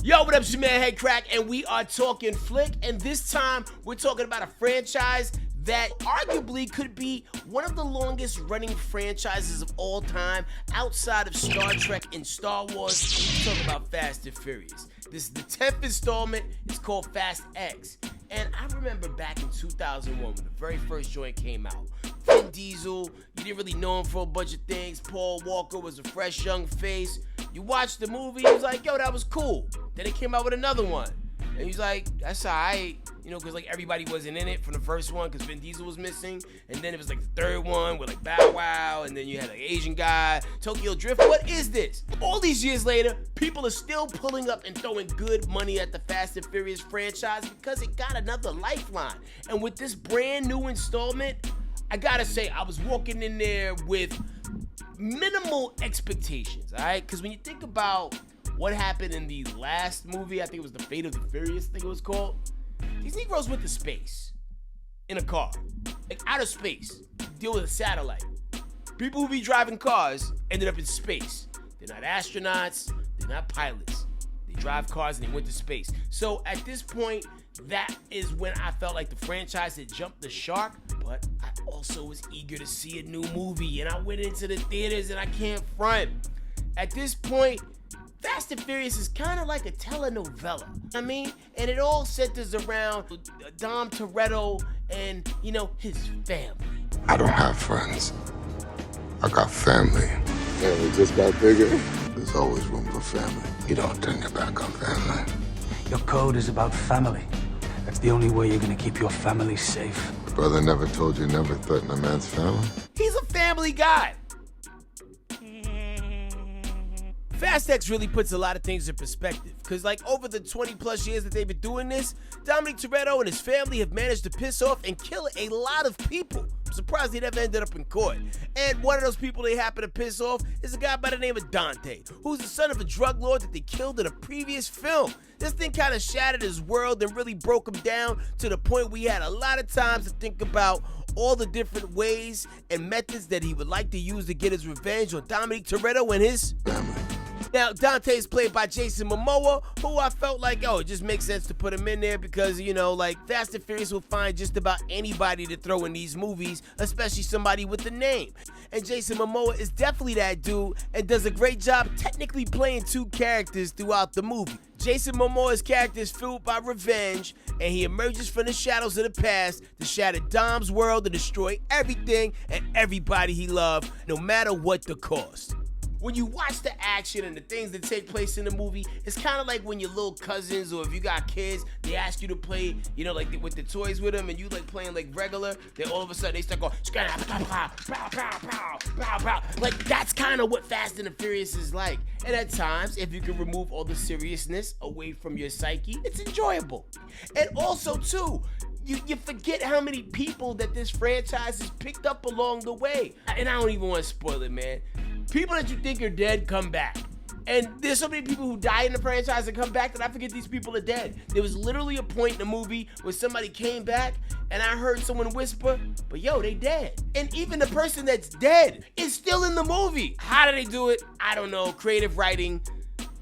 Yo, what up, it's your man Headkrack, and we are talking flick, and this time we're talking about a franchise that arguably could be one of the longest running franchises of all time outside of Star Trek and Star Wars. We're talking about Fast and Furious. This is the 10th installment. It's called Fast X. And I remember back in 2001 when the very first joint came out. Vin Diesel, you didn't really know him for a bunch of things. Paul Walker was a fresh young face. You watched the movie, he was like, yo, that was cool. Then it came out with another one. And he's like, that's alright, you know, because like everybody wasn't in it from the first one because Vin Diesel was missing. And then it was like the third one with like Bow Wow. And then you had like Asian guy, Tokyo Drift. What is this? All these years later, people are still pulling up and throwing good money at the Fast and Furious franchise because it got another lifeline. And with this brand new installment, I gotta say, I was walking in there with minimal expectations, all right? Because when you think about what happened in the last movie, I think it was The Fate of the Furious, I think it was called. These Negroes went to space in a car, like outer space, deal with a satellite. People who be driving cars ended up in space. They're not astronauts, they're not pilots. They drive cars and they went to space. So at this point, that is when I felt like the franchise had jumped the shark, but I also was eager to see a new movie, and I went into the theaters and I can't front. At this point, Fast and Furious is kind of like a telenovela, I mean, and it all centers around Dom Toretto and, you know, his family. I don't have friends. I got family. Family just got bigger. There's always room for family. You don't turn your back on family. Your code is about family. That's the only way you're gonna keep your family safe. Brother never told you never threaten a man's family? He's a family guy. Fast X really puts a lot of things in perspective, because like over the 20 plus years that they've been doing this, Dominic Toretto and his family have managed to piss off and kill a lot of people. I'm surprised he never ended up in court. And one of those people they happen to piss off is a guy by the name of Dante, who's the son of a drug lord that they killed in a previous film. This thing kind of shattered his world and really broke him down to the point we had a lot of times to think about all the different ways and methods that he would like to use to get his revenge on Dominic Toretto and his family. Now, Dante is played by Jason Momoa, who I felt like, oh, it just makes sense to put him in there because, you know, like, Fast and Furious will find just about anybody to throw in these movies, especially somebody with a name. And Jason Momoa is definitely that dude and does a great job technically playing two characters throughout the movie. Jason Momoa's character is fueled by revenge, and he emerges from the shadows of the past to shatter Dom's world and destroy everything and everybody he loved, no matter what the cost. When you watch the action and the things that take place in the movie, it's kind of like when your little cousins or if you got kids, they ask you to play, you know, like with the toys with them, and you like playing like regular, then all of a sudden they start going, like that's kind of what Fast and the Furious is like. And at times, if you can remove all the seriousness away from your psyche, it's enjoyable. And also too, you forget how many people that this franchise has picked up along the way. And I don't even want to spoil it, man. People that you think are dead come back. And there's so many people who die in the franchise and come back that I forget these people are dead. There was literally a point in the movie where somebody came back and I heard someone whisper, but yo, they dead. And even the person that's dead is still in the movie. How do they do it? I don't know. Creative writing,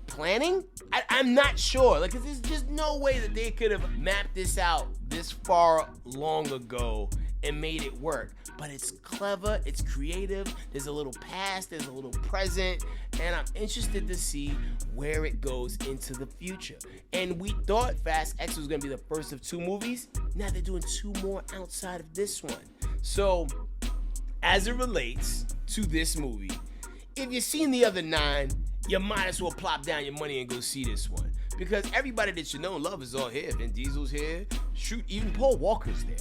planning? I'm not sure. Like, 'cause there's just no way that they could have mapped this out this far long ago and made it work. But it's clever, it's creative, there's a little past, there's a little present, and I'm interested to see where it goes into the future. And we thought Fast X was gonna be the first of two movies. Now they're doing two more outside of this one. So, as it relates to this movie, if you've seen the other 9, you might as well plop down your money and go see this one. Because everybody that you know and love is all here. Vin Diesel's here. Shoot, even Paul Walker's there.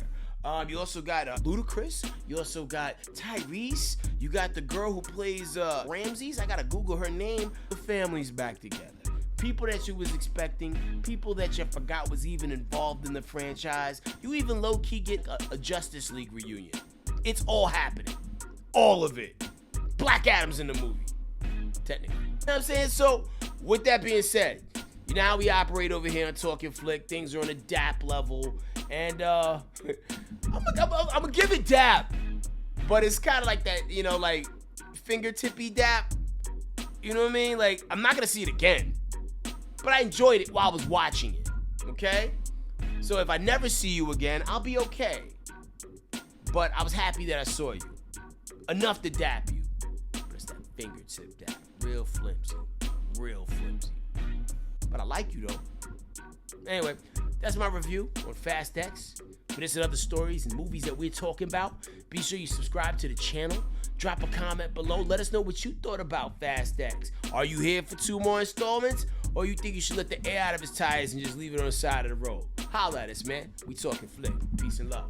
You also got Ludacris. You also got Tyrese. You got the girl who plays Ramses. I gotta Google her name. The family's back together. People that you was expecting. People that you forgot was even involved in the franchise. You even low-key get a Justice League reunion. It's all happening. All of it. Black Adam's in the movie. Technically. You know what I'm saying? So, with that being said, you know how we operate over here on Talking Flick. Things are on a DAP level. And I'm gonna give it dap, but it's kind of like that, you know, like fingertippy dap. You know what I mean? Like, I'm not gonna see it again. but I enjoyed it while I was watching it, okay? So if I never see you again, I'll be okay. But I was happy that I saw you. Enough to dap you. But it's that fingertip dap. Real flimsy. Real flimsy. But I like you, though. Anyway, that's my review on Fast X. For this and other stories and movies that we're talking about, be sure you subscribe to the channel. Drop a comment below. Let us know what you thought about Fast X. Are you here for 2 more installments? Or you think you should let the air out of his tires and just leave it on the side of the road? Holla at us, man. We talking flick. Peace and love.